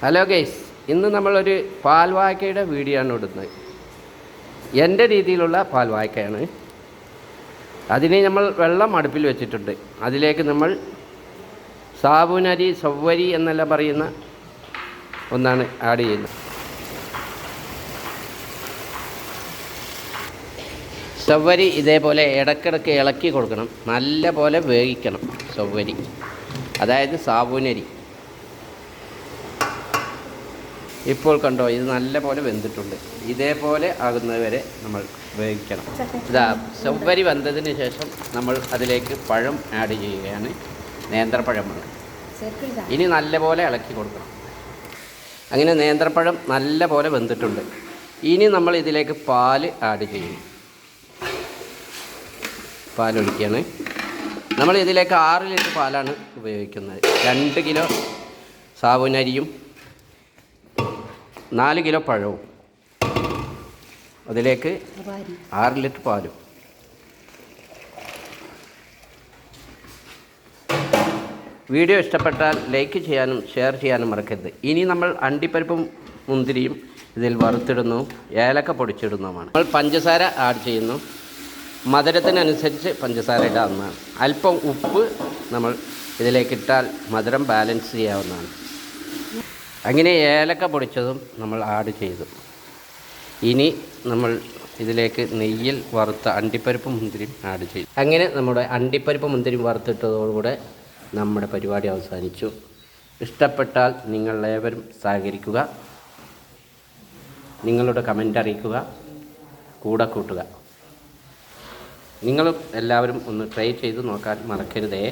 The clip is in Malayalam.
ഹലോ ഗൈസ്, ഇന്ന് നമ്മളൊരു പാൽവായ്ക്കയുടെ വീഡിയോ ആണ് ഇടുന്നത്. എൻ്റെ രീതിയിലുള്ള പാൽവായ്ക്കയാണ്. അതിന് നമ്മൾ വെള്ളം അടുപ്പിൽ വെച്ചിട്ടുണ്ട്. അതിലേക്ക് നമ്മൾ സാബുനരി, സവ്വരി എന്നെല്ലാം പറയുന്ന ഒന്നാണ് ആഡ് ചെയ്യുന്നത്. സവ്വരി ഇതേപോലെ ഇടയ്ക്കിടയ്ക്ക് ഇളക്കി കൊടുക്കണം, നല്ല പോലെ വേവിക്കണം. സവ്വരി അതായത് സാബുനരി. ഇപ്പോൾ കണ്ടോ, ഇത് നല്ല പോലെ വെന്തിട്ടുണ്ട്. ഇതേപോലെ ആകുന്നത് വരെ നമ്മൾ വേവിക്കണം. ഇതാ സവ്വരി വെന്തതിന് ശേഷം നമ്മൾ അതിലേക്ക് പഴം ആഡ് ചെയ്യുകയാണ്. നേന്ത്രപ്പഴമാണ്. ഇനി നല്ലപോലെ ഇളക്കി കൊടുക്കണം. അങ്ങനെ നേന്ത്രപ്പഴം നല്ല പോലെ വെന്തിട്ടുണ്ട്. ഇനി നമ്മൾ ഇതിലേക്ക് പാല് ആഡ് ചെയ്യും. പാലൊഴിക്കുകയാണ്. നമ്മൾ ഇതിലേക്ക് 6 ലിറ്റർ പാലാണ് ഉപയോഗിക്കുന്നത്. 2 കിലോ സാബുനരിയും 4 കിലോ പഴവും, അതിലേക്ക് 6 ലിറ്റർ പാലും. വീഡിയോ ഇഷ്ടപ്പെട്ടാൽ ലൈക്ക് ചെയ്യാനും ഷെയർ ചെയ്യാനും മറക്കരുത്. ഇനി നമ്മൾ അണ്ടിപ്പരിപ്പും മുന്തിരിയും ഇതിൽ വറുത്തിടുന്നു, ഏലക്ക പൊടിച്ചിടുന്നതുമാണ്. നമ്മൾ പഞ്ചസാര ആഡ് ചെയ്യുന്നു. മധുരത്തിനനുസരിച്ച് പഞ്ചസാര ഇടാവുന്നതാണ്. അല്പം ഉപ്പ് നമ്മൾ ഇതിലേക്കിട്ടാൽ മധുരം ബാലൻസ് ചെയ്യാവുന്നതാണ്. അങ്ങനെ ഏലക്ക പൊടിച്ചതും നമ്മൾ ആഡ് ചെയ്തു. ഇനി നമ്മൾ ഇതിലേക്ക് നെയ്യിൽ വറുത്ത അണ്ടിപ്പരിപ്പും മുന്തിരിയും ആഡ് ചെയ്തു. അങ്ങനെ നമ്മുടെ അണ്ടിപ്പരിപ്പും മുന്തിരിയും വറുത്തിട്ടതോടുകൂടെ നമ്മുടെ പരിപാടി അവസാനിച്ചു. ഇഷ്ടപ്പെട്ടാൽ നിങ്ങളേവരും സഹകരിക്കുക, നിങ്ങളുടെ കമൻ്റ് അറിയിക്കുക, കൂടെ കൂട്ടുക. നിങ്ങളും എല്ലാവരും ഒന്ന് ട്രൈ ചെയ്ത് നോക്കാൻ മറക്കരുതേ.